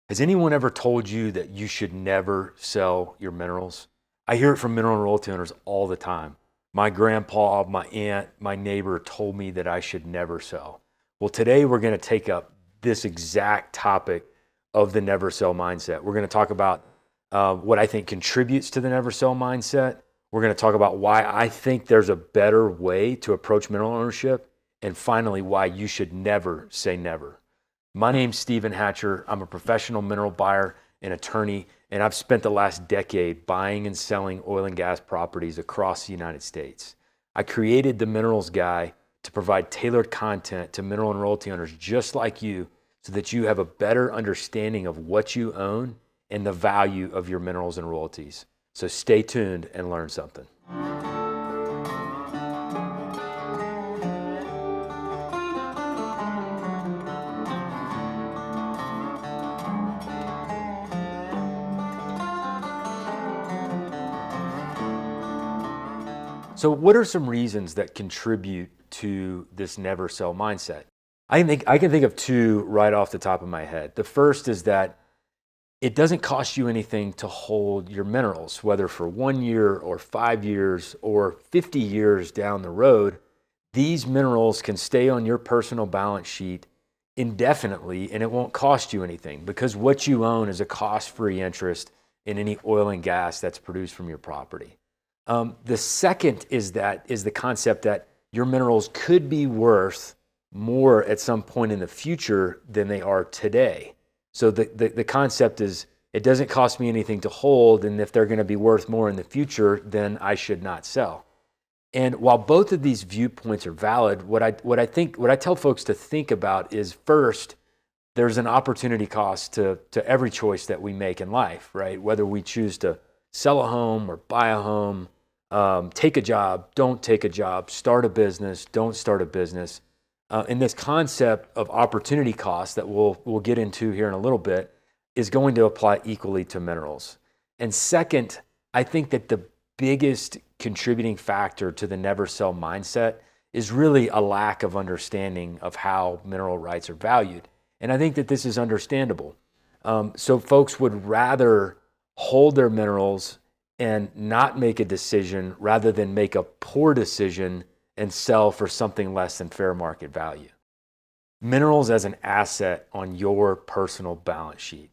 Has anyone ever told you that you should never sell your minerals? I hear it from mineral and royalty owners all the time. My grandpa, my aunt, my neighbor told me that I should never sell. Well, today we're going to take up this exact topic of the never sell mindset. We're going to talk about what I think contributes to the never sell mindset. We're going to talk about why I think there's a better way to approach mineral ownership. And finally, why you should never say never. My name's Stephen Hatcher. I'm a professional mineral buyer and attorney, and I've spent the last decade buying and selling oil and gas properties across the United States. I created the Minerals Guy to provide tailored content to mineral and royalty owners just like you so that you have a better understanding of what you own and the value of your minerals and royalties. So stay tuned and learn something. So what are some reasons that contribute to this never sell mindset? I can think of two right off the top of my head. The first is that it doesn't cost you anything to hold your minerals, whether for 1 year or 5 years or 50 years down the road. These minerals can stay on your personal balance sheet indefinitely, and it won't cost you anything because what you own is a cost-free interest in any oil and gas that's produced from your property. The second is the concept that your minerals could be worth more at some point in the future than they are today. So the concept is it doesn't cost me anything to hold, and if they're going to be worth more in the future, then I should not sell. And while both of these viewpoints are valid, what I tell folks to think about is first, there's an opportunity cost to every choice that we make in life, right? Whether we choose to sell a home or buy a home, take a job, don't take a job, start a business, don't start a business. And this concept of opportunity cost that we'll get into here in a little bit is going to apply equally to minerals. And second, I think that the biggest contributing factor to the never sell mindset is really a lack of understanding of how mineral rights are valued. And I think that this is understandable. So folks would rather hold their minerals and not make a decision rather than make a poor decision and sell for something less than fair market value. Minerals as an asset on your personal balance sheet.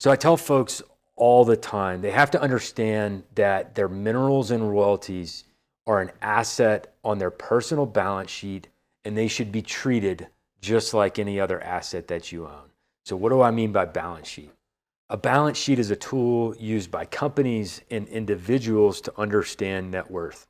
So I tell folks all the time, they have to understand that their minerals and royalties are an asset on their personal balance sheet, and they should be treated just like any other asset that you own. So what do I mean by balance sheet? A balance sheet is a tool used by companies and individuals to understand net worth.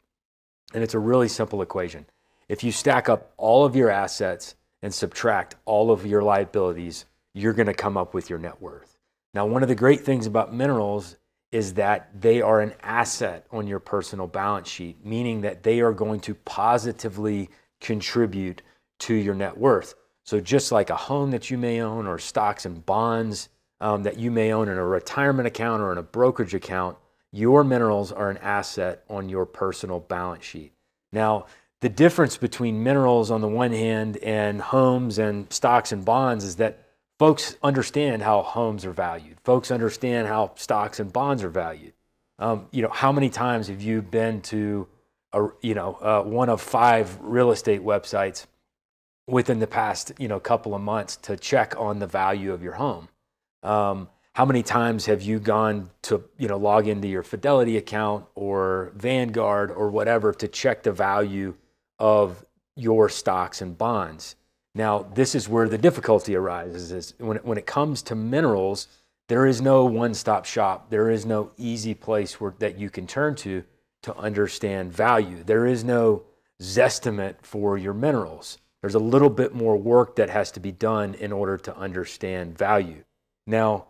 And it's a really simple equation. If you stack up all of your assets and subtract all of your liabilities, you're going to come up with your net worth. Now, one of the great things about minerals is that they are an asset on your personal balance sheet, meaning that they are going to positively contribute to your net worth. So just like a home that you may own or stocks and bonds that you may own in a retirement account or in a brokerage account, your minerals are an asset on your personal balance sheet. Now, the difference between minerals on the one hand and homes and stocks and bonds is that folks understand how homes are valued. Folks understand how stocks and bonds are valued. How many times have you been to one of 5 real estate websites within the past couple of months to check on the value of your home? How many times have you gone to log into your Fidelity account or Vanguard or whatever to check the value of your stocks and bonds? Now, this is where the difficulty arises. Is when it comes to minerals, there is no one-stop shop. There is no easy place that you can turn to understand value. There is no zestimate for your minerals. There's a little bit more work that has to be done in order to understand value. Now,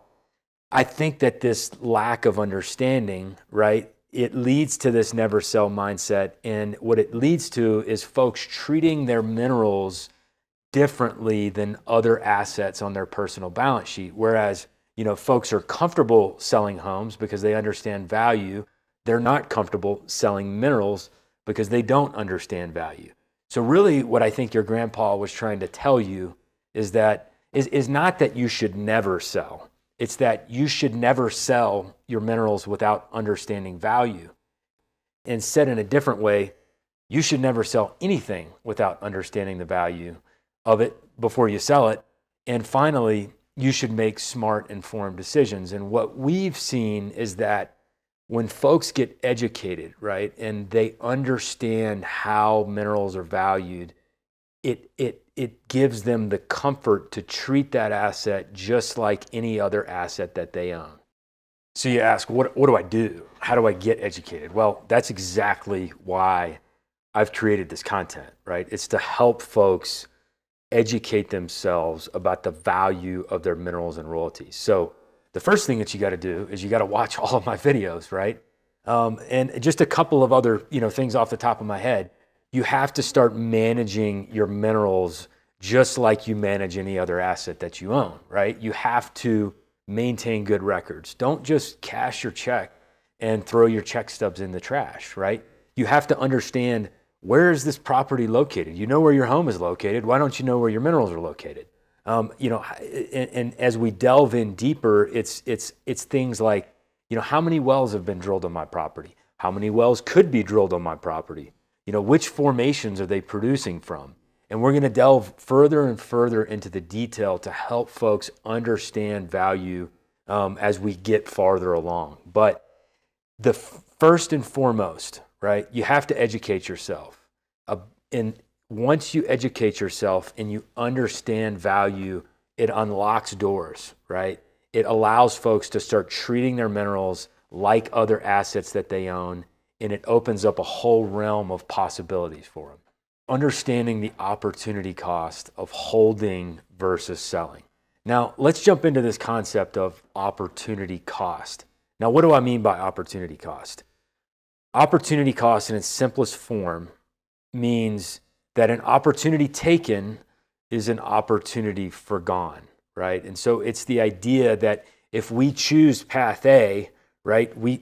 I think that this lack of understanding, right, it leads to this never sell mindset. And what it leads to is folks treating their minerals differently than other assets on their personal balance sheet. Whereas, folks are comfortable selling homes because they understand value. They're not comfortable selling minerals because they don't understand value. So really what I think your grandpa was trying to tell you is not that you should never sell. It's that you should never sell your minerals without understanding value. And said in a different way, you should never sell anything without understanding the value of it before you sell it. And finally, you should make smart, informed decisions. And what we've seen is that when folks get educated, right, and they understand how minerals are valued, it gives them the comfort to treat that asset just like any other asset that they own. So you ask, what do I do? How do I get educated? Well, that's exactly why I've created this content, right? It's to help folks educate themselves about the value of their minerals and royalties. So the first thing that you got to do is you got to watch all of my videos, right? And just a couple of other, things off the top of my head. You have to start managing your minerals just like you manage any other asset that you own, right? You have to maintain good records. Don't just cash your check and throw your check stubs in the trash, right? You have to understand, where is this property located? You know where your home is located. Why don't you know where your minerals are located? And as we delve in deeper, it's things like, how many wells have been drilled on my property? How many wells could be drilled on my property? Which formations are they producing from? And we're going to delve further and further into the detail to help folks understand value as we get farther along. But the first and foremost, right, you have to educate yourself. And once you educate yourself and you understand value, it unlocks doors, right? It allows folks to start treating their minerals like other assets that they own, and it opens up a whole realm of possibilities for them. Understanding the opportunity cost of holding versus selling. Now, let's jump into this concept of opportunity cost. Now, what do I mean by opportunity cost? Opportunity cost in its simplest form means that an opportunity taken is an opportunity forgone, right? And so it's the idea that if we choose path A, right, we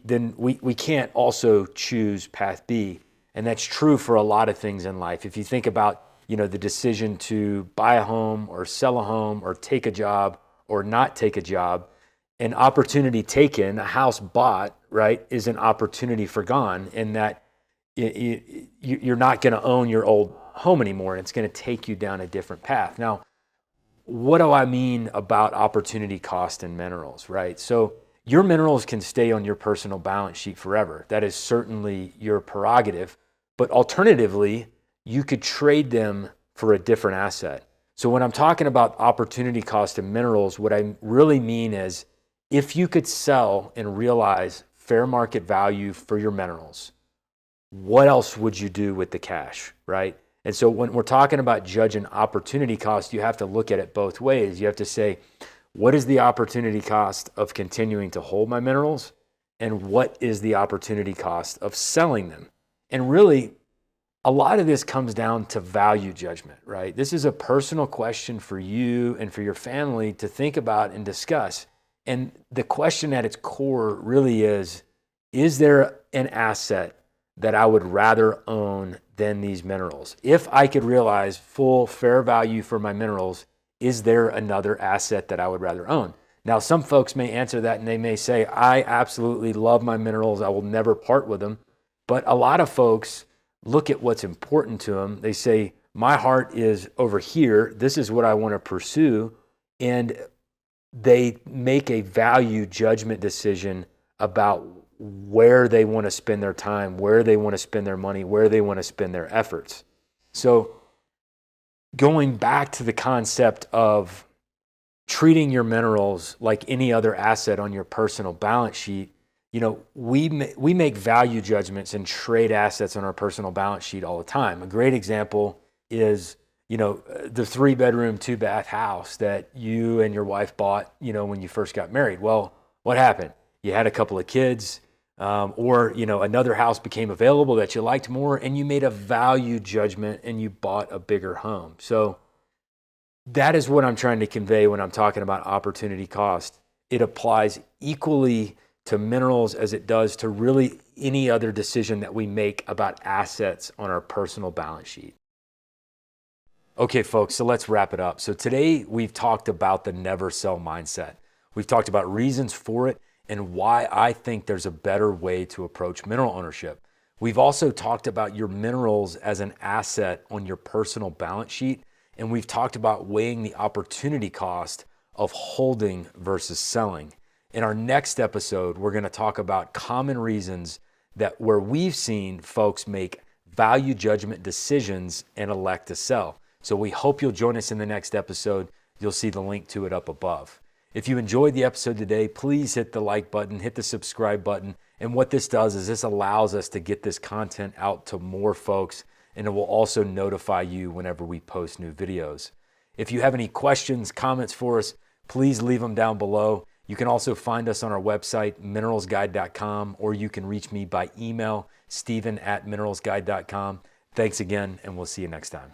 can't also choose path B. And that's true for a lot of things in life. If you think about, the decision to buy a home or sell a home or take a job or not take a job, an opportunity taken, a house bought, right, is an opportunity forgone, in that you're not going to own your old home anymore, and it's going to take you down a different path. Now, what do I mean about opportunity cost in minerals, right? So your minerals can stay on your personal balance sheet forever. That is certainly your prerogative. But alternatively, you could trade them for a different asset. So when I'm talking about opportunity cost in minerals, what I really mean is, if you could sell and realize fair market value for your minerals, what else would you do with the cash, right? And so when we're talking about judging opportunity cost, you have to look at it both ways. You have to say, what is the opportunity cost of continuing to hold my minerals? And what is the opportunity cost of selling them? And really, a lot of this comes down to value judgment, right? This is a personal question for you and for your family to think about and discuss. And the question at its core really is there an asset that I would rather own than these minerals? If I could realize full fair value for my minerals, is there another asset that I would rather own? Now, some folks may answer that and they may say, I absolutely love my minerals. I will never part with them. But a lot of folks look at what's important to them. They say, my heart is over here. This is what I want to pursue. And they make a value judgment decision about where they want to spend their time, where they want to spend their money, where they want to spend their efforts. So going back to the concept of treating your minerals like any other asset on your personal balance sheet, we make value judgments and trade assets on our personal balance sheet all the time. A great example is, the 3-bedroom, 2-bath house that you and your wife bought, when you first got married. Well, what happened? You had a couple of kids, or another house became available that you liked more, and you made a value judgment and you bought a bigger home. So that is what I'm trying to convey when I'm talking about opportunity cost. It applies equally to minerals as it does to really any other decision that we make about assets on our personal balance sheet. Okay, folks, so let's wrap it up. So today we've talked about the never sell mindset. We've talked about reasons for it and why I think there's a better way to approach mineral ownership. We've also talked about your minerals as an asset on your personal balance sheet, and we've talked about weighing the opportunity cost of holding versus selling. In our next episode, we're going to talk about common reasons that where we've seen folks make value judgment decisions and elect to sell. So we hope you'll join us in the next episode. You'll see the link to it up above. If you enjoyed the episode today, please hit the like button, hit the subscribe button. And what this does is this allows us to get this content out to more folks, and it will also notify you whenever we post new videos. If you have any questions, comments for us, please leave them down below. You can also find us on our website, mineralsguide.com, or you can reach me by email, steven@mineralsguide.com. Thanks again, and we'll see you next time.